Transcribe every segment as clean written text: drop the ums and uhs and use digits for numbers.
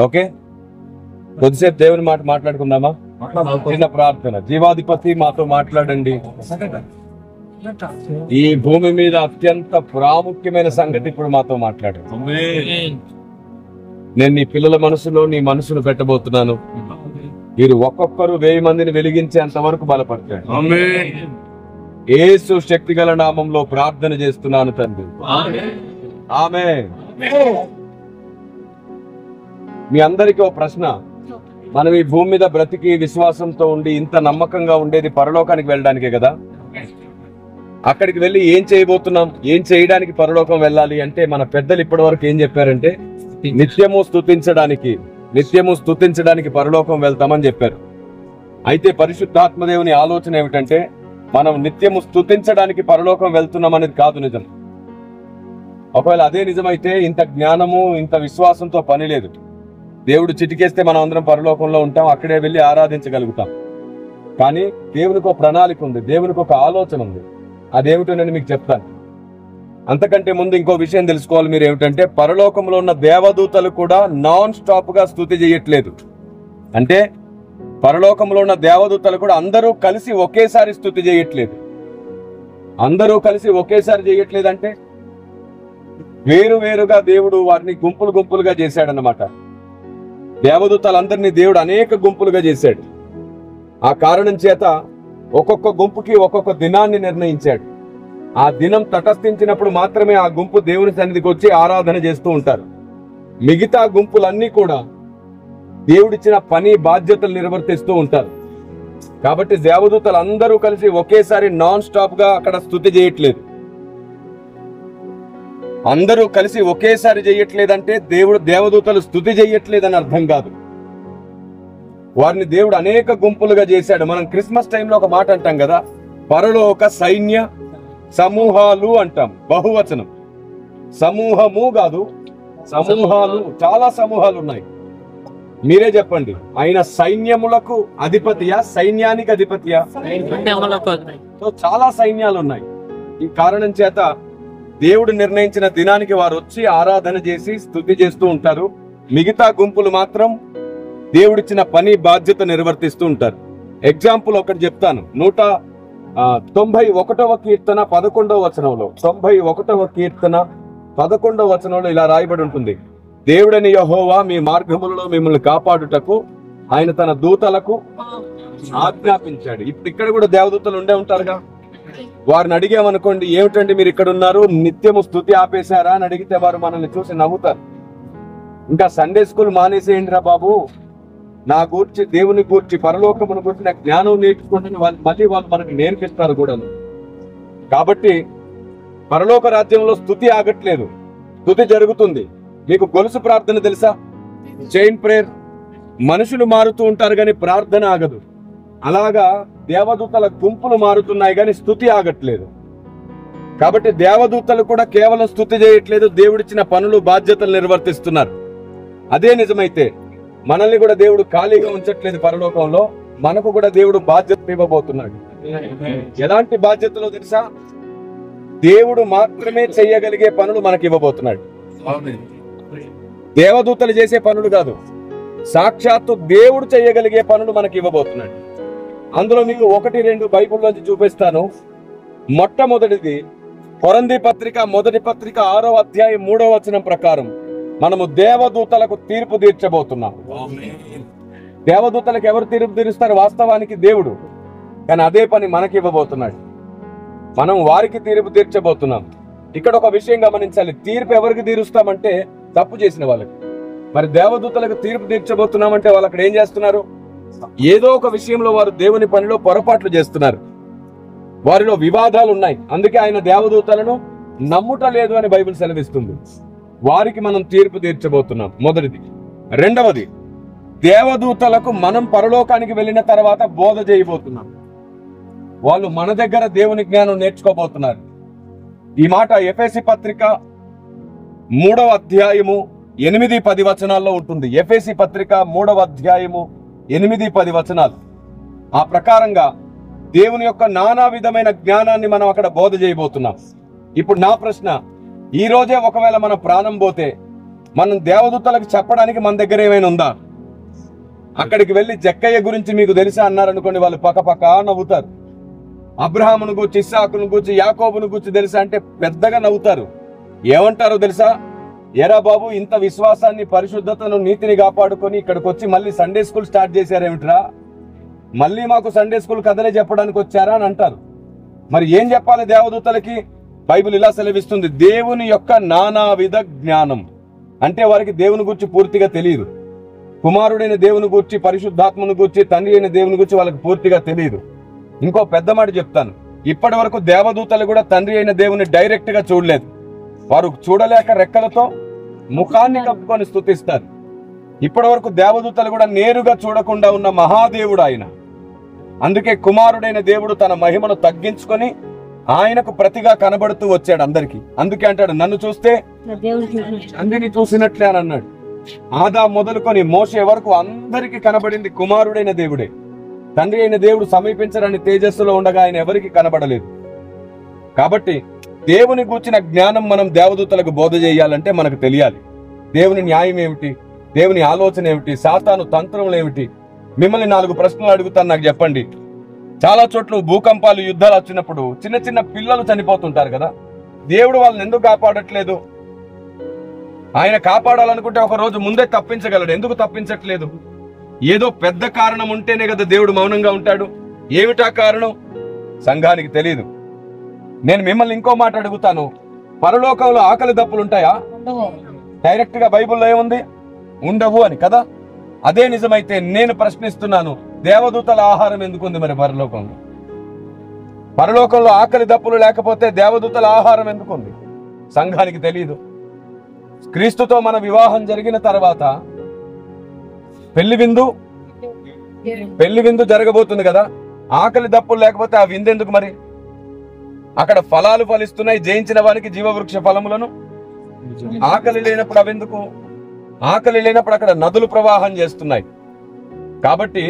Okay, కొద్దిసేపు దేవుని మాట మాట్లాడుకుందామా? చిన్న ప్రార్థన. జీవాధిపతి మాతో మాట్లాడండి. ఈ భూమి మీద అత్యంత ప్రాముఖ్యమైన సంగతి ఇప్పుడు మాతో మాట్లాడండి. నేను నీ పిల్లల మనసులో నీ మనసును పెట్టబోతున్నాను. మీరు ఒక్కొక్కరు 1000 మందిని వెలిగించేంత వరకు బలపడతాడు. యేసు శక్తి గల నామంలో ప్రార్థన చేస్తున్నాను తండ్రి. ఆమేన్. మీ అందరికీ ఓ ప్రశ్న. మనం ఈ భూమి మీద బ్రతికి విశ్వాసంతో ఉండి ఇంత నమ్మకంగా ఉండేది పరలోకానికి వెళ్ళడానికే కదా. అక్కడికి వెళ్ళి ఏం చేయబోతున్నాం, ఏం చేయడానికి పరలోకం వెళ్ళాలి అంటే మన పెద్దలు ఇప్పటి వరకు ఏం చెప్పారంటే నిత్యము స్తుతించడానికి పరలోకం వెళ్తామని చెప్పారు. అయితే పరిశుద్ధాత్మదేవుని ఆలోచన ఏమిటంటే మనం నిత్యము స్తుతించడానికి పరలోకం వెళ్తున్నాం అనేది కాదు నిజం. ఒకవేళ అదే నిజమైతే ఇంత జ్ఞానము ఇంత విశ్వాసంతో పని లేదు. దేవుడు చిటికేస్తే మనం అందరం పరలోకంలో ఉంటాం, అక్కడే వెళ్ళి ఆరాధించగలుగుతాం. కానీ దేవునికి ఒక ప్రణాళిక ఉంది, దేవునికి ఒక ఆలోచన ఉంది. అదేమిటో నేను మీకు చెప్తాను. అంతకంటే ముందు ఇంకో విషయం తెలుసుకోవాలి మీరు. ఏమిటంటే పరలోకంలో ఉన్న దేవదూతలు కూడా నాన్ స్టాప్ గా స్తుతి చేయట్లేదు. అంటే పరలోకంలో ఉన్న దేవదూతలు కూడా అందరూ కలిసి ఒకేసారి స్తుతి చేయట్లేదు. అందరూ కలిసి ఒకేసారి చేయట్లేదంటే వేరువేరుగా దేవుడు వారిని గుంపులుగా చేశాడనమాట. దేవదూతలందరినీ దేవుడు అనేక గుంపులుగా చేశాడు. ఆ కారణం చేత ఒక్కొక్క గుంపుకి ఒక్కొక్క దినాన్ని నిర్ణయించాడు. ఆ దినం తటస్థించినప్పుడు మాత్రమే ఆ గుంపు దేవుని సన్నిధికి వచ్చి ఆరాధన చేస్తూ ఉంటారు. మిగతా గుంపులన్నీ కూడా దేవుడిచ్చిన పని బాధ్యతలు నిర్వర్తిస్తూ ఉంటారు. కాబట్టి దేవదూతలు అందరూ కలిసి ఒకేసారి నాన్ స్టాప్ గా అక్కడ స్తుతి చేయట్లేదు. అందరూ కలిసి ఒకేసారి చేయట్లేదంటే దేవదూతలు స్తుతి చేయట్లేదని అర్థం కాదు. వారిని దేవుడు అనేక గుంపులుగా చేశాడు. మనం క్రిస్మస్ టైంలో ఒక మాట అంటాం కదా, పరలోక సైన్య సమూహాలు అంటాం, బహువచనం. సమూహము కాదు, సమూహాలు. చాలా సమూహాలు ఉన్నాయి. మీరే చెప్పండి, ఆయన సైన్యములకు అధిపతియా, సైన్యానికి అధిపతియా? చాలా సైన్యాలు ఉన్నాయి. ఈ కారణం చేత దేవుడు నిర్ణయించిన దినానికి వారు వచ్చి ఆరాధన చేసి స్తుతి చేస్తూ ఉంటారు. మిగతా గుంపులు మాత్రం దేవుడిచ్చిన పని బాధ్యత నిర్వర్తిస్తూ ఉంటారు. ఎగ్జాంపుల్ ఒకటి చెప్తాను. 191వ కీర్తన 11వ వచనంలో, 91వ కీర్తన 11వ వచనంలో ఇలా రాయబడి ఉంటుంది: దేవుడని యెహోవా మీ మార్గములలో మిమ్మల్ని కాపాడుటకు ఆయన తన దూతలకు ఆజ్ఞాపించాడు. ఇప్పుడు ఇక్కడ కూడా దేవదూతలు ఉండే ఉంటారుగా. వారిని అడిగామనుకోండి, ఏమిటండి మీరు ఇక్కడ ఉన్నారు, నిత్యము స్తుతి ఆపేశారా అని అడిగితే వారు మనల్ని చూసి నవ్వుతారు. ఇంకా సండే స్కూల్ మానేసేయండి రా బాబు, నా గూర్చి, దేవుని గూర్చి, పరలోకమును గూర్చి నాకు జ్ఞానం నేర్చుకుంటే మళ్ళీ వాళ్ళు మనకు నేర్పిస్తారు కూడా. కాబట్టి పరలోక రాజ్యంలో స్తుతి ఆగట్లేదు, స్తుతి జరుగుతుంది. మీకు గొలుసు ప్రార్థన తెలుసా? Chain prayer. మనుషులు మారుతూ ఉంటారు కానీ ప్రార్థన ఆగదు. అలాగా దేవదూతల గుంపులు మారుతున్నాయి కానీ స్తుతి ఆగట్లేదు. కాబట్టి దేవదూతలు కూడా కేవలం స్తుతి చేయట్లేదు, దేవుడిచ్చిన పనులు బాధ్యతలు నిర్వర్తిస్తున్నారు. అదే నిజమైతే మనల్ని కూడా దేవుడు ఖాళీగా ఉంచట్లేదు. పరలోకంలో మనకు కూడా దేవుడు బాధ్యత ఇవ్వబోతున్నాడు. ఎలాంటి బాధ్యతలో తెలుసా? దేవుడు మాత్రమే చేయగలిగే పనులు మనకి ఇవ్వబోతున్నాడు. దేవదూతలు చేసే పనులు కాదు, సాక్షాత్తు దేవుడు చేయగలిగే పనులు మనకి ఇవ్వబోతున్నాడు. అందులో మీకు 1-2 బైబిల్లోంచి చూపిస్తాను. మొట్టమొదటిది కొరింథీ పత్రిక 1వ పత్రిక 6వ అధ్యాయం 3వ వచనం ప్రకారం మనము దేవదూతలకు తీర్పు తీర్చబోతున్నాం. దేవదూతలకు ఎవరు తీర్పు తీరుస్తారు? వాస్తవానికి దేవుడు. కానీ అదే పని మనకి ఇవ్వబోతున్నాడు. మనం వారికి తీర్పు తీర్చబోతున్నాం. ఇక్కడ ఒక విషయం గమనించాలి. తీర్పు ఎవరికి తీరుస్తామంటే తప్పు చేసిన వాళ్ళకి. మరి దేవదూతలకు తీర్పు తీర్చబోతున్నామంటే వాళ్ళు అక్కడ ఏం చేస్తున్నారు? ఏదో ఒక విషయంలో వారు దేవుని పనిలో పొరపాట్లు చేస్తున్నారు, వారిలో వివాదాలు ఉన్నాయి. అందుకే ఆయన దేవదూతలను నమ్ముట లేదు అని బైబిల్ సెలవిస్తుంది. వారికి మనం తీర్పు తీర్చబోతున్నాం, మొదటిది. రెండవది, దేవదూతలకు మనం పరలోకానికి వెళ్ళిన తర్వాత బోధ చేయబోతున్నాం. వాళ్ళు మన దగ్గర దేవుని జ్ఞానం నేర్చుకోబోతున్నారు. ఈ మాట ఎఫెసీ పత్రిక 3వ అధ్యాయము 8-10 వచనాల్లో ఉంటుంది. ఎఫెసీ పత్రిక 3వ అధ్యాయము 8-10 వచనాలు. ఆ ప్రకారంగా దేవుని యొక్క నానా విధమైన జ్ఞానాన్ని మనం అక్కడ బోధ చేయబోతున్నాం. ఇప్పుడు నా ప్రశ్న, ఈ రోజే ఒకవేళ మన ప్రాణం పోతే మనం దేవదూతలకు చెప్పడానికి మన దగ్గర ఏమైనా ఉందా? అక్కడికి వెళ్ళి జక్కయ్య గురించి మీకు తెలుసా అన్నారనుకోండి, వాళ్ళు పక్క నవ్వుతారు. అబ్రహామును గూర్చి, ఇస్సాకును గూర్చి, యాకోబును గూర్చి తెలుసా అంటే పెద్దగా నవ్వుతారు. ఏమంటారో తెలుసా? ఎరా బాబు, ఇంత విశ్వాసాన్ని, పరిశుద్ధతను, నీతిని కాపాడుకొని ఇక్కడికి వచ్చి మళ్ళీ సండే స్కూల్ స్టార్ట్ చేశారేమిట్రా, మళ్ళీ మాకు సండే స్కూల్ కథలే చెప్పడానికి వచ్చారా అని అంటారు. మరి ఏం చెప్పాలి దేవదూతలకి? బైబిల్ ఇలా సెలవిస్తుంది, దేవుని యొక్క నానావిధ జ్ఞానం. అంటే వారికి దేవుని గురించి పూర్తిగా తెలియదు. కుమారుడైన దేవుని గురించి, పరిశుద్ధాత్మను గురించి, తండ్రి అయిన దేవుని గురించి వాళ్ళకి పూర్తిగా తెలియదు. ఇంకో పెద్ద మాట చెప్తాను, ఇప్పటి వరకు దేవదూతలు కూడా తండ్రి అయిన దేవుని డైరెక్ట్ గా చూడలేదు. వారు చూడలేక రెక్కలతో ముఖాన్ని కప్పుకొని స్తుతిస్తారు. ఇప్పటి వరకు దేవదూతలు కూడా నేరుగా చూడకుండా ఉన్న మహాదేవుడు ఆయన. అందుకే కుమారుడైన దేవుడు తన మహిమను తగ్గించుకొని ఆయనకు ప్రతిగా కనబడుతూ వచ్చాడు అందరికి. అందుకే అంటాడు, నన్ను చూస్తే తండ్రిని చూసినట్లే అని అన్నాడు. ఆదా మొదలుకొని మోషే వరకు అందరికి కనబడింది కుమారుడైన దేవుడే. తండ్రి అయిన దేవుడు సమీపించరని తేజస్సులో ఉండగా ఆయన ఎవరికి కనబడలేదు. కాబట్టి దేవుని గూర్చిన జ్ఞానం మనం దేవదూతలకు బోధ చేయాలంటే మనకు తెలియాలి. దేవుని న్యాయం ఏమిటి, దేవుని ఆలోచన ఏమిటి, సాతాను తంత్రములు ఏమిటి. మిమ్మల్ని 4 ప్రశ్నలు అడుగుతాను, నాకు చెప్పండి. చాలా చోట్ల భూకంపాలు, యుద్ధాలు వచ్చినప్పుడు చిన్న చిన్న పిల్లలు చనిపోతుంటారు కదా, దేవుడు వాళ్ళని ఎందుకు కాపాడట్లేదు? ఆయన కాపాడాలనుకుంటే ఒక రోజు ముందే తప్పించగలడు, ఎందుకు తప్పించట్లేదు? ఏదో పెద్ద కారణం ఉంటేనే కదా దేవుడు మౌనంగా ఉంటాడు. ఏమిటా కారణం? సంఘానికి తెలియదు. నేను మిమ్మల్ని ఇంకో మాట అడుగుతాను, పరలోకంలో ఆకలి దప్పులు ఉంటాయా? డైరెక్ట్ గా బైబిల్లో ఏముంది? ఉండవు అని కదా. అదే నిజమైతే నేను ప్రశ్నిస్తున్నాను, దేవదూతల ఆహారం ఎందుకుంది మరి పరలోకంలో? పరలోకంలో ఆకలి దప్పులు లేకపోతే దేవదూతల ఆహారం ఎందుకుంది? సంఘానికి తెలియదు. క్రీస్తుతో మన వివాహం జరిగిన తర్వాత పెళ్లి విందు జరగబోతుంది కదా, ఆకలి దప్పులు లేకపోతే ఆ విందు ఎందుకు మరి? అక్కడ ఫలాలు ఫలిస్తున్నాయి, జయించిన వారికి జీవవృక్ష ఫలములను. ఆకలి లేనప్పుడు అవెందుకు? ఆకలి లేనప్పుడు అక్కడ నదులు ప్రవాహం చేస్తున్నాయి. కాబట్టి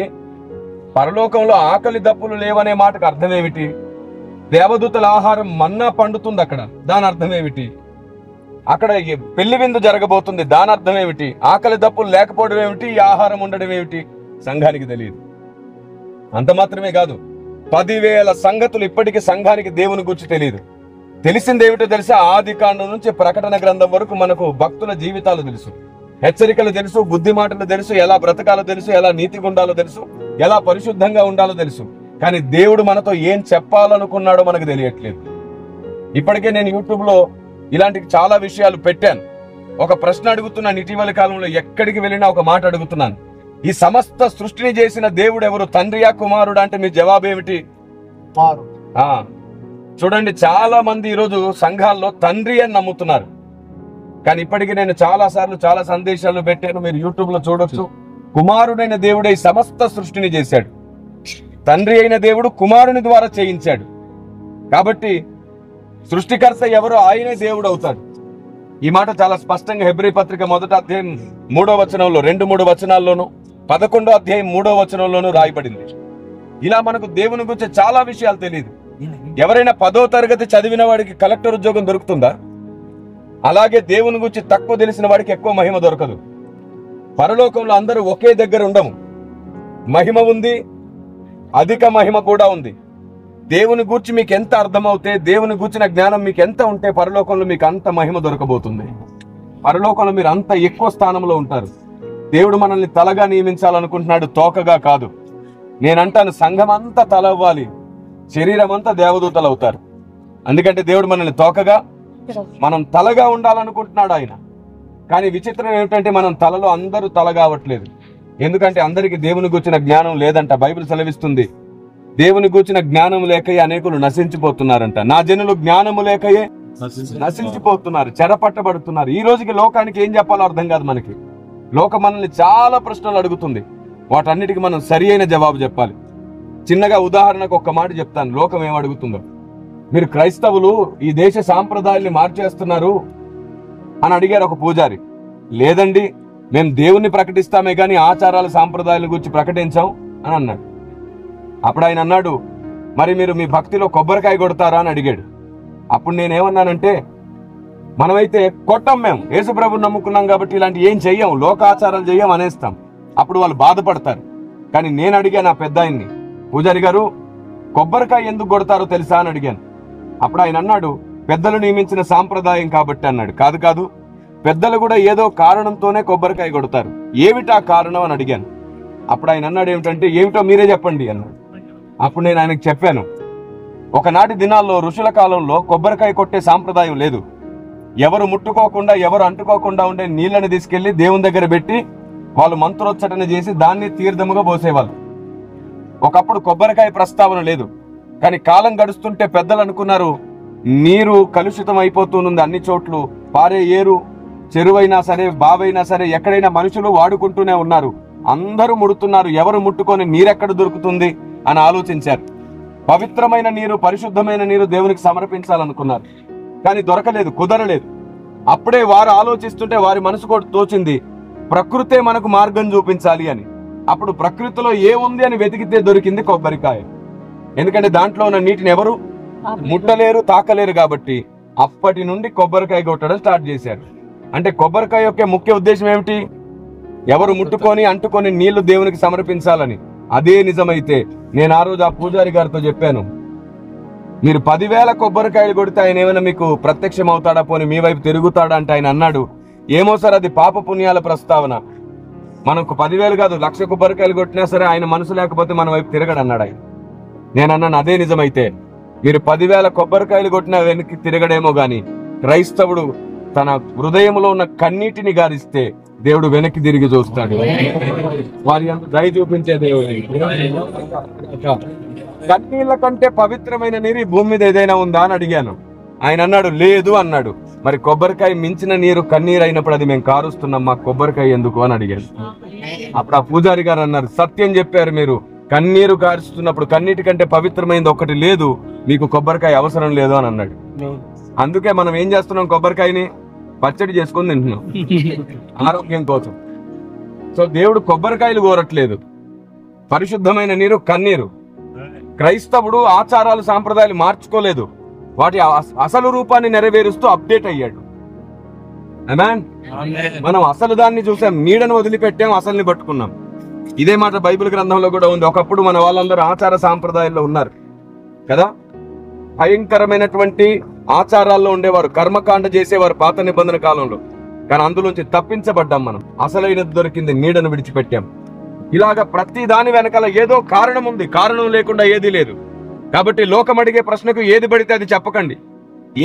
పరలోకంలో ఆకలి దప్పులు లేవనే మాటకు అర్థం ఏమిటి? దేవదూతల ఆహారం మన్నా పండుతుంది అక్కడ, దాని అర్థం ఏమిటి? అక్కడ పెళ్లి విందు జరగబోతుంది, దాని అర్థం ఏమిటి? ఆకలి దప్పులు లేకపోవడం ఏమిటి, ఈ ఆహారం ఉండడం ఏమిటి? సంఘానికి తెలియదు. అంత మాత్రమే కాదు, 10,000 సంగతులు ఇప్పటికీ సంఘానికి దేవుని గురించి తెలియదు. తెలిసింది ఏమిటో తెలుసా? ఆది కాండం నుంచి ప్రకటన గ్రంథం వరకు మనకు భక్తుల జీవితాలు తెలుసు, హెచ్చరికలు తెలుసు, బుద్ధి మాటలు తెలుసు, ఎలా బ్రతకాలో తెలుసు, ఎలా నీతిగా ఉండాలో తెలుసు, ఎలా పరిశుద్ధంగా ఉండాలో తెలుసు. కానీ దేవుడు మనతో ఏం చెప్పాలనుకున్నాడో మనకు తెలియట్లేదు. ఇప్పటికే నేను యూట్యూబ్ లో ఇలాంటి చాలా విషయాలు పెట్టాను. ఒక ప్రశ్న అడుగుతున్నాను, ఇటీవలి కాలంలో ఎక్కడికి వెళ్ళినా ఒక మాట అడుగుతున్నాను, ఈ సమస్త సృష్టిని చేసిన దేవుడు ఎవరు, తండ్రియా కుమారుడా అంటే మీ జవాబు ఏమిటి? చూడండి, చాలా మంది ఈరోజు సంఘాల్లో తండ్రి అని నమ్ముతున్నారు. కానీ ఇప్పటికీ నేను చాలా సార్లు చాలా సందేశాలు పెట్టాను, మీరు యూట్యూబ్ లో చూడొచ్చు. కుమారుడైన దేవుడే ఈ సమస్త సృష్టిని చేశాడు. తండ్రి అయిన దేవుడు కుమారుని ద్వారా చేయించాడు. కాబట్టి సృష్టికర్త ఎవరో ఆయనే దేవుడు అవుతాడు. ఈ మాట చాలా స్పష్టంగా హెబ్రీ పత్రిక 1వ అధ్యాయం 3వ వచనంలో, 2-3 వచనాల్లోనూ, 11వ అధ్యాయం 3వ వచనంలోనూ రాయబడింది. ఇలా మనకు దేవుని గురించి చాలా విషయాలు తెలియదు. ఎవరైనా 10వ తరగతి చదివిన వాడికి కలెక్టర్ ఉద్యోగం దొరుకుతుందా? అలాగే దేవుని గురించి తక్కువ తెలిసిన వాడికి ఎక్కువ మహిమ దొరకదు. పరలోకంలో అందరూ ఒకే దగ్గర ఉండము. మహిమ ఉంది, అధిక మహిమ కూడా ఉంది. దేవుని గూర్చి మీకు ఎంత అర్థమవుతే, దేవుని గూర్చిన జ్ఞానం మీకు ఎంత ఉంటే పరలోకంలో మీకు అంత మహిమ దొరకబోతుంది. పరలోకంలో మీరు అంత ఎక్కువ స్థానంలో ఉంటారు. దేవుడు మనల్ని తలగా నియమించాలనుకుంటున్నాడు, తోకగా కాదు. నేనంటాను, సంఘం అంతా తల అవ్వాలి, శరీరం అంతా దేవదూతలు అవుతారు. ఎందుకంటే దేవుడు మనల్ని తోకగా, మనం తలగా ఉండాలనుకుంటున్నాడు ఆయన. కానీ విచిత్రం ఏమిటంటే మనం తలలో అందరూ తల కావట్లేదు. ఎందుకంటే అందరికి దేవుని గూర్చిన జ్ఞానం లేదంట. బైబిల్ సెలవిస్తుంది, దేవుని గూర్చిన జ్ఞానం లేకయే అనేకులు నశించిపోతున్నారంట. నా జనులు జ్ఞానము లేకయే నశించిపోతున్నారు, చెరపట్టబడుతున్నారు. ఈ రోజుకి లోకానికి ఏం చెప్పాలో అర్థం కాదు మనకి. లోకం మనల్ని చాలా ప్రశ్నలు అడుగుతుంది, వాటన్నిటికీ మనం సరి అయిన జవాబు చెప్పాలి. చిన్నగా ఉదాహరణకు ఒక్క మాట చెప్తాను, లోకం ఏం అడుగుతుందో. మీరు క్రైస్తవులు ఈ దేశ సాంప్రదాయాల్ని మార్చేస్తున్నారు అని అడిగారు ఒక పూజారి. లేదండి, మేము దేవుణ్ణి ప్రకటిస్తామే కానీ ఆచారాల సాంప్రదాయాల గురించి ప్రకటించాం అని అన్నాడు. అప్పుడు ఆయన అన్నాడు, మరి మీరు మీ భక్తిలో కొబ్బరికాయ కొడతారా అని అడిగాడు. అప్పుడు నేనేమన్నానంటే, మనమైతే కొట్టం, మేము యేసుప్రభుని నమ్ముకున్నాం కాబట్టి ఇలాంటి ఏం చెయ్యం, లోకాచారాలు చెయ్యం అనేస్తాం. అప్పుడు వాళ్ళు బాధపడతారు. కానీ నేను అడిగాను ఆ పెద్ద ఆయన్ని, పూజారి గారు కొబ్బరికాయ ఎందుకు కొడతారో తెలుసా అని అడిగాను. అప్పుడు ఆయన అన్నాడు, పెద్దలు నియమించిన సాంప్రదాయం కాబట్టి అన్నాడు. కాదు కాదు, పెద్దలు కూడా ఏదో కారణంతోనే కొబ్బరికాయ కొడతారు. ఏమిటా కారణం అని అడిగాను. అప్పుడు ఆయన అన్నాడు, ఏమిటంటే ఏమిటో మీరే చెప్పండి అన్నాడు. అప్పుడు నేను ఆయనకు చెప్పాను, ఒకనాటి దినాల్లో ఋషుల కాలంలో కొబ్బరికాయ కొట్టే సాంప్రదాయం లేదు. ఎవరు ముట్టుకోకుండా ఎవరు అంటుకోకుండా ఉండే నీళ్ళని తీసుకెళ్లి దేవుని దగ్గర పెట్టి వాళ్ళు మంత్రోచ్చటన చేసి దాన్ని తీర్థముగా పోసేవాళ్ళు. ఒకప్పుడు కొబ్బరికాయ ప్రస్తావన లేదు. కానీ కాలం గడుస్తుంటే పెద్దలు అనుకున్నారు, నీరు కలుషితం అయిపోతుంది అన్ని చోట్ల, పారే ఏరు చెరువైనా సరే బావైనా సరే ఎక్కడైనా మనుషులు వాడుకుంటూనే ఉన్నారు, అందరూ ముడుతున్నారు, ఎవరు ముట్టుకొని నీరెక్కడ దొరుకుతుంది అని ఆలోచించారు. పవిత్రమైన నీరు, పరిశుద్ధమైన నీరు దేవునికి సమర్పించాలనుకున్నారు. కానీ దొరకలేదు, కుదరలేదు. అప్పుడే వారు ఆలోచిస్తుంటే వారి మనసుకు తోచింది, ప్రకృతే మనకు మార్గం చూపించాలి అని. అప్పుడు ప్రకృతిలో ఏముంది అని వెతికితే దొరికింది కొబ్బరికాయ. ఎందుకంటే దాంట్లో ఉన్న నీటిని ఎవరు ముట్టలేరు, తాకలేరు కాబట్టి అప్పటి నుండి కొబ్బరికాయ కొట్టడం స్టార్ట్ చేశారు. అంటే కొబ్బరికాయ యొక్క ముఖ్య ఉద్దేశం ఏమిటి? ఎవరు ముట్టుకొని అంటుకొని నీళ్లు దేవునికి సమర్పించాలని. అదే నిజమైతే నేను ఆ రోజు ఆ పూజారి గారితో చెప్పాను, మీరు 10,000 కొబ్బరికాయలు కొడితే ఆయన ఏమైనా మీకు ప్రత్యక్షం అవుతాడా, పోనీ మీ వైపు తిరుగుతాడా అంటే ఆయన అన్నాడు, ఏమో సార్ అది పాప పుణ్యాల ప్రస్తావన, మనకు 10,000 కాదు 1,00,000 కొబ్బరికాయలు కొట్టినా సరే ఆయన మనసు లేకపోతే మన వైపు తిరగడు అన్నాడు ఆయన. నేను అన్నాను, అదే నిజమైతే మీరు 10,000 కొబ్బరికాయలు కొట్టినా వెనక్కి తిరగడేమో గాని క్రైస్తవుడు తన హృదయంలో ఉన్న కన్నీటిని గారిస్తే దేవుడు వెనక్కి తిరిగి చూస్తాడు. వారి అంత దయ చూపించే దేవుడు. కన్నీళ్ల కంటే పవిత్రమైన నీరు ఈ భూమి మీద ఏదైనా ఉందా అని అడిగాను. ఆయన అన్నాడు, లేదు అన్నాడు. మరి కొబ్బరికాయ మించిన నీరు కన్నీరు అయినప్పుడు అది మేము కారుస్తున్నాం, మా కొబ్బరికాయ ఎందుకు అని అడిగాను. అప్పుడు ఆ పూజారి గారు అన్నారు, సత్యం చెప్పారు మీరు, కన్నీరు కారుస్తున్నప్పుడు కన్నీటి కంటే పవిత్రమైనది ఒకటి లేదు, మీకు కొబ్బరికాయ అవసరం లేదు అని అన్నాడు. అందుకే మనం ఏం చేస్తున్నాం, కొబ్బరికాయని పచ్చడి చేసుకొని తింటున్నాం ఆరోగ్యం కోసం. సో దేవుడు కొబ్బరికాయలు కోరట్లేదు, పరిశుద్ధమైన నీరు కన్నీరు. క్రైస్తవుడు ఆచారాలు సాంప్రదాయాలు మార్చుకోలేదు, వాటి అసలు రూపాన్ని నెరవేరుస్తూ అప్డేట్ అయ్యాడు. మనం అసలు దాన్ని చూసాం, నీడను వదిలిపెట్టాం, అసలుని పట్టుకున్నాం. ఇదే మాట బైబిల్ గ్రంథంలో కూడా ఉంది. ఒకప్పుడు మన వాళ్ళందరూ ఆచార సాంప్రదాయాల్లో ఉన్నారు కదా, భయంకరమైనటువంటి ఆచారాల్లో ఉండేవారు, కర్మకాండ చేసేవారు పాత నిబంధన కాలంలో. కానీ అందులోంచి తప్పించబడ్డాం మనం, అసలైనది దొరికింది, నీడను విడిచిపెట్టాం. ఇలాగ ప్రతి దాని వెనకాల ఏదో కారణం ఉంది, కారణం లేకుండా ఏది లేదు. కాబట్టి లోకం అడిగే ప్రశ్నకు ఏది పడితే అది చెప్పకండి,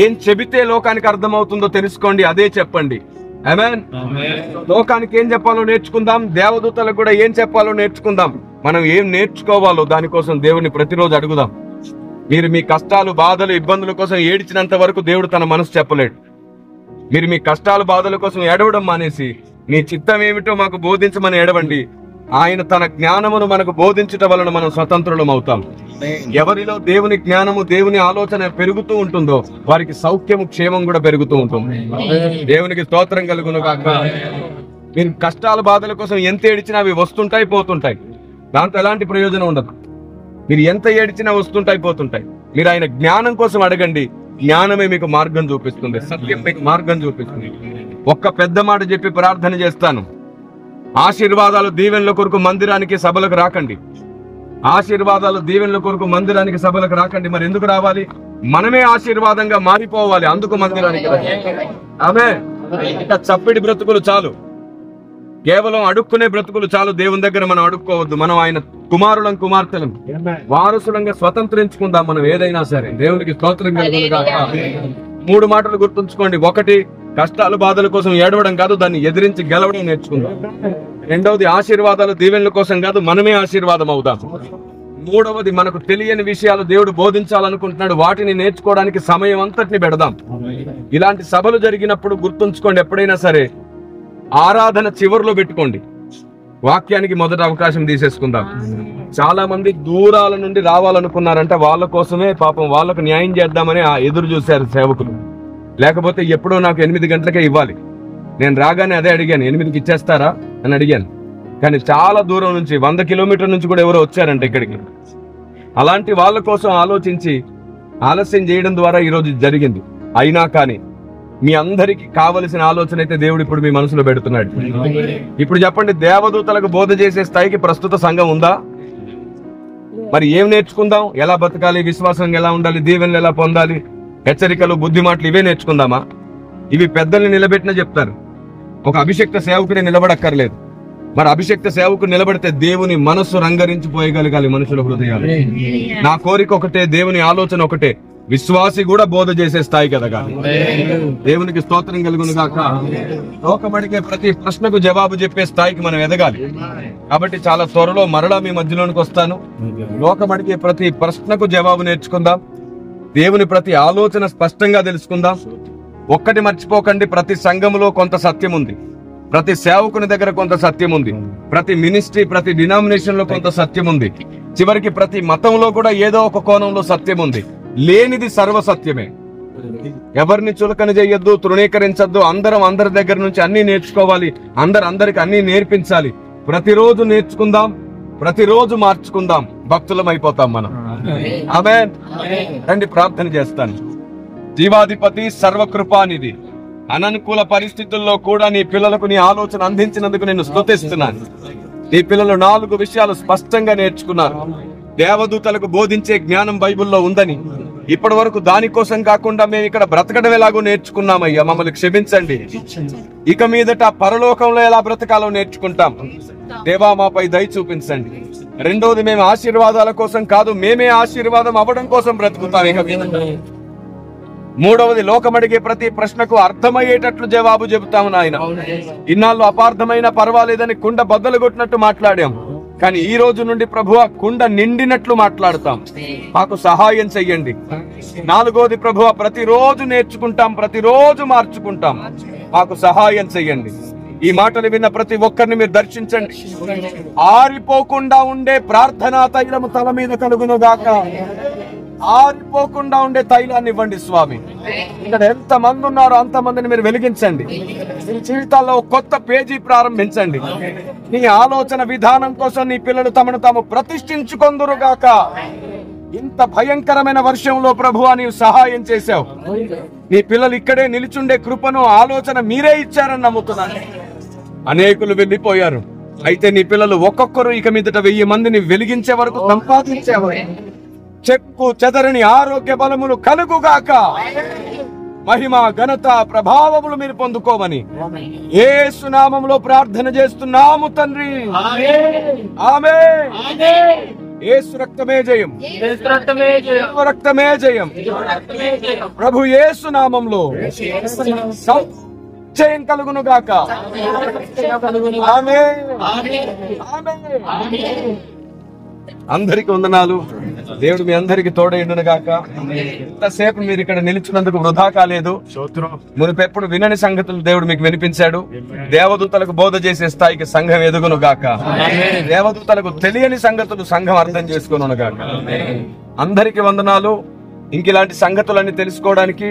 ఏం చెబితే లోకానికి అర్థమవుతుందో తెలుసుకోండి, అదే చెప్పండి. ఆమేన్. లోకానికి ఏం చెప్పాలో నేర్చుకుందాం, దేవదూతలకు కూడా ఏం చెప్పాలో నేర్చుకుందాం. మనం ఏం నేర్చుకోవాలో దానికోసం దేవుని ప్రతిరోజు అడుగుదాం. మీరు మీ కష్టాలు బాధలు ఇబ్బందుల కోసం ఏడ్చినంత వరకు దేవుడు తన మనసు చెప్పలేడు. మీరు మీ కష్టాలు బాధల కోసం ఏడవడం మానేసి నీ చిత్తం ఏమిటో మాకు బోధించమని ఏడవండి. ఆయన తన జ్ఞానమును మనకు బోధించటం వలన మనం స్వతంత్రులం అవుతాం. ఎవరిలో దేవుని జ్ఞానము దేవుని ఆలోచన పెరుగుతూ ఉంటుందో వారికి సౌఖ్యము క్షేమం కూడా పెరుగుతూ ఉంటుంది. దేవునికి స్తోత్రం కలుగును గాక. మీరు కష్టాల బాధల కోసం ఎంత ఏడిచినా అవి వస్తుంటాయి పోతుంటాయి, దాంతో ఎలాంటి ప్రయోజనం ఉండదు. మీరు ఎంత ఏడిచినా వస్తుంటాయి పోతుంటాయి. మీరు ఆయన జ్ఞానం కోసం అడగండి, జ్ఞానమే మీకు మార్గం చూపిస్తుంది, సత్యం మీకు మార్గం చూపిస్తుంది. ఒక్క పెద్ద మాట చెప్పి ప్రార్థన చేస్తాను. ఆశీర్వాదాలు దీవెనల కొరకు మందిరానికి సభలకు రాకండి. ఆశీర్వాదాలు దీవెనల కొరకు మందిరానికి సభలకు రాకండి. మరి ఎందుకు రావాలి? మనమే ఆశీర్వాదంగా మారిపోవాలి, అందుకు మందిరానికి. ఆమేన్. ఇంకా చప్పిడి బ్రతుకులు చాలు, కేవలం అడుక్కునే బ్రతుకులు చాలు. దేవుని దగ్గర మనం అడుక్కోవద్దు. మనం ఆయన కుమారులం కుమార్తెలం, వారసులంగా స్వతంత్రించుకుందాం మనం ఏదైనా సరే. దేవునికి స్తోత్రం కలుగును గాక. 3 మాటలు గుర్తుంచుకోండి. 1, కష్టాలు బాధల కోసం ఏడవడం కాదు, దాన్ని ఎదిరించి గెలవడం నేర్చుకుందాం. 2వది, ఆశీర్వాదాలు దీవెనల కోసం కాదు, మనమే ఆశీర్వాదం అవుదాం. 3వది, మనకు తెలియని విషయాలు దేవుడు బోధించాలనుకుంటున్నాడు, వాటిని నేర్చుకోవడానికి సమయం అంతటిని పెడదాం. ఇలాంటి సభలు జరిగినప్పుడు గుర్తుంచుకోండి, ఎప్పుడైనా సరే ఆరాధన చివరిలో పెట్టుకోండి, వాక్యానికి మొదట అవకాశం తీసేసుకుందాం. చాలా మంది దూరాల నుండి రావాలనుకున్నారంటే వాళ్ళ కోసమే, పాపం వాళ్ళకు న్యాయం చేద్దామని ఎదురు చూశారు సేవకులు. లేకపోతే ఎప్పుడో నాకు 8 గంటలకే ఇవ్వాలి, నేను రాగానే అదే అడిగాను, 8కి ఇచ్చేస్తారా అని అడిగాను. కానీ చాలా దూరం నుంచి 100 కిలోమీటర్ల నుంచి కూడా ఎవరో వచ్చారంట ఇక్కడికి. అలాంటి వాళ్ళ కోసం ఆలోచించి ఆలస్యం చేయడం ద్వారా ఈరోజు జరిగింది. అయినా కానీ మీ అందరికి కావలసిన ఆలోచన అయితే దేవుడు ఇప్పుడు మీ మనసులో పెడుతున్నాడు. ఇప్పుడు చెప్పండి, దేవదూతలకు బోధ చేసే స్థాయికి ప్రస్తుత సంఘం ఉందా? మరి ఏం నేర్చుకుందాం? ఎలా బతకాలి, విశ్వాసం ఎలా ఉండాలి, దీవెనలు ఎలా పొందాలి, హెచ్చరికలు, బుద్ధి మాటలు ఇవే నేర్చుకుందామా? ఇవి పెద్దల్ని నిలబెట్టిన చెప్తారు. ఒక అభిషక్త సేవకుని నిలబడక్కర్లేదు. మరి అభిషక్త సేవకుడు నిలబడితే దేవుని మనస్సు రంగరించిపోయగలగాలి మనుషుల హృదయాలు. నా కోరిక ఒకటే, దేవుని ఆలోచన ఒకటే, విశ్వాసి కూడా బోధ చేసే స్థాయి కదగాలి. దేవునికి స్తోత్రం కలుగును గాక. లోకమడిగే ప్రతి ప్రశ్నకు జవాబు చెప్పే స్థాయికి మనం ఎదగాలి. కాబట్టి చాలా త్వరలో మరలా మీ మధ్యలోనికి వస్తాను. లోకమడిగే ప్రతి ప్రశ్నకు జవాబు నేర్చుకుందాం. దేవుని ప్రతి ఆలోచన స్పష్టంగా తెలుసుకుందాం. ఒక్కటి మర్చిపోకండి, ప్రతి సంఘములో కొంత సత్యం ఉంది, ప్రతి సేవకుని దగ్గర కొంత సత్యం ఉంది, ప్రతి మినిస్ట్రీ, ప్రతి డినామినేషన్ లో కొంత సత్యం ఉంది, చివరికి ప్రతి మతంలో కూడా ఏదో ఒక కోణంలో సత్యం ఉంది. లేనిది సర్వసత్యమే. ఎవరిని చులకన చేయొద్దు, తృణీకరించద్దు. అందరం అందరి దగ్గర నుంచి అన్ని నేర్చుకోవాలి. అందరికి అన్ని నేర్పించాలి. ప్రతిరోజు నేర్చుకుందాం, ప్రతిరోజు మార్చుకుందాం. భక్తులం అయిపోతాం మనం. ఆమేన్. రండి ప్రార్థన చేస్తాను. జీవాధిపతి, సర్వకృపానిధి, అననుకూల పరిస్థితుల్లో కూడా నీ పిల్లలకు నీ ఆలోచన అందించినందుకు నేను స్తుతిస్తున్నాను. నీ పిల్లలు 4 విషయాలు స్పష్టంగా నేర్చుకున్నారు. దేవదూతలకు బోధించే జ్ఞానం బైబిల్లో ఉందని, ఇప్పటి వరకు దానికోసం కాకుండా మేము ఇక్కడ బ్రతకడం ఎలాగో నేర్చుకున్నామయ్యా. మమ్మల్ని క్షమించండి. ఇక మీదట పరలోకంలో ఎలా బ్రతకాలో నేర్చుకుంటాం. దేవా, మాపై దయ చూపించండి. రెండోది, మేము ఆశీర్వాదాల కోసం కాదు, మేమే ఆశీర్వాదం అవ్వడం కోసం బ్రతుకుతాం ఇక మీద. మూడవది, లోకమడిగే ప్రతి ప్రశ్నకు అర్థమయ్యేటట్లు జవాబు చెబుతాము నాయన. ఇన్నాళ్ళు అపార్థమైన పర్వాలేదని కుండ బద్దలు కొట్టినట్టు మాట్లాడాం, కానీ ఈ రోజు నుండి ప్రభువా కుండ నిండినట్లు మాట్లాడుతాం. మాకు సహాయం చెయ్యండి. నాలుగోది, ప్రభువా ప్రతిరోజు నేర్చుకుంటాం, ప్రతిరోజు మార్చుకుంటాం. మాకు సహాయం చెయ్యండి. ఈ మాటలు విన్న ప్రతి ఒక్కరిని మీరు దర్శించండి. ఆరిపోకుండా ఉండే ప్రార్థనా తైలము తల మీద కలుగును గాక. ఆరిపోకుండా ఉండే తైలాన్ని ఇవ్వండి స్వామి. ఇక్కడ ఎంత మంది ఉన్నారో అంతమందిని మీరు వెలిగించండి. మీ జీవితాల్లో కొత్త పేజీ ప్రారంభించండి. నీ ఆలోచన విధానం కోసం నీ పిల్లలు తమను తాము ప్రతిష్ఠించుకొందురుగాక. ఇంత భయంకరమైన వర్షంలో ప్రభువా నీవు సహాయం చేశావు. నీ పిల్లలు ఇక్కడే నిలిచుండే కృపను, ఆలోచన మీరే ఇచ్చారని నమ్ముతున్నాను. అనేకులు వెళ్ళిపోయారు, అయితే నీ పిల్లలు ఒక్కొక్కరు ఇక మీదట 1000 మందిని వెలిగించే వరకు సంపాదించేవారు. చెక్కు చెదరని ఆరోగ్య బలములు కలుగుగాక. మహిమ, ఘనత, ప్రభావములు మీరు పొందుకోమని యేసు నామములో ప్రార్థన చేస్తున్నాము తండ్రి. ఆమేన్. యేసు రక్తమే జయం, రక్తమే జయం. ప్రభు యేసు నామములో జయం కలుగును గాక. ఆమేన్. అందరికి వందనాలు. దేవుడు మీ అందరికి తోడైండును గాక. ఇంతసేపు మీరు ఇక్కడ నిలిచినందుకు వృధా కాలేదు. మునుపెప్పుడు వినని సంగతులు దేవుడు మీకు వినిపించాడు. దేవదూతలకు బోధ చేసే స్థాయికి సంఘం ఎదుగును గాక. దేవదూతలకు తెలియని సంగతులు సంఘం అర్థం చేసుకును గాక. అందరికి వందనాలు. ఇంకిలాంటి సంగతులన్నీ తెలుసుకోవడానికి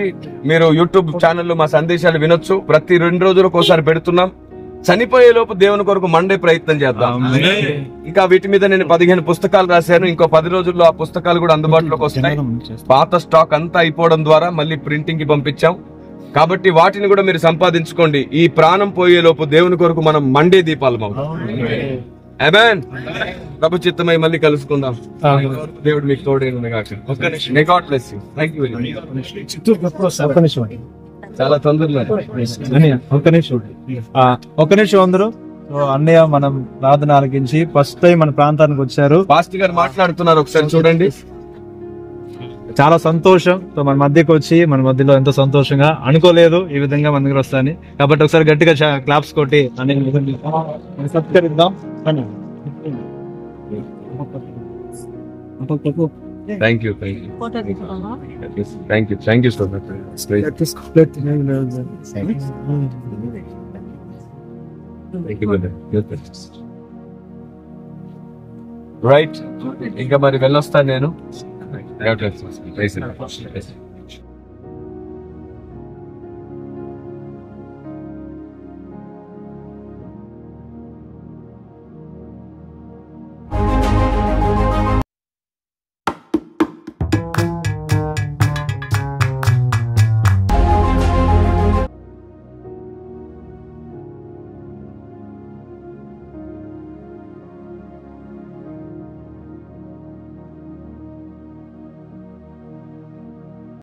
మీరు యూట్యూబ్ ఛానల్లో మా సందేశాలు వినొచ్చు. ప్రతి 2 రోజులకు ఒకసారి పెడుతున్నాం. చనిపోయే లోపు దేవుని కొరకు మండే ప్రయత్నం చేద్దాం. ఇంకా వీటి మీద నేను 15 పుస్తకాలు రాశాను. ఇంకో 10 రోజుల్లో ఆ పుస్తకాలు కూడా అందుబాటులోకి వస్తాయి. పాత స్టాక్ అంతా అయిపోవడం ద్వారా మళ్ళీ ప్రింటింగ్ కి పంపించాం. కాబట్టి వాటిని కూడా మీరు సంపాదించుకోండి. ఈ ప్రాణం పోయే లోపు దేవుని కొరకు మనం మండే దీపాలు అవుతాం. ఆమేన్. ప్రభు చిత్తమై మళ్ళీ కలుసుకుందాం. దేవుడు మీకు తోడైన గాక. May God bless you. Thank you very much. చాలా తొందరగా ఒక్క నిమిషం అందరూ. అన్నయ్య మనం ప్రార్థన ఆలకించి ఫస్ట్ టైం మన ప్రాంతానికి వచ్చారు. పాస్టర్ గారు మాట్లాడుతున్నారు, ఒకసారి చూడండి. చాలా సంతోషం. మన మధ్యకి వచ్చి మన మధ్యలో ఎంతో సంతోషంగా అనుకోలేదు ఈ విధంగా మన దగ్గర వస్తాయని. కాబట్టి ఒకసారి గట్టిగా క్లాప్స్ కొట్టి సత్కరిద్దాం. Thank you so much. Thank you, brother. Right. ఇంకా మరి వెళ్ళొస్తాను నేను.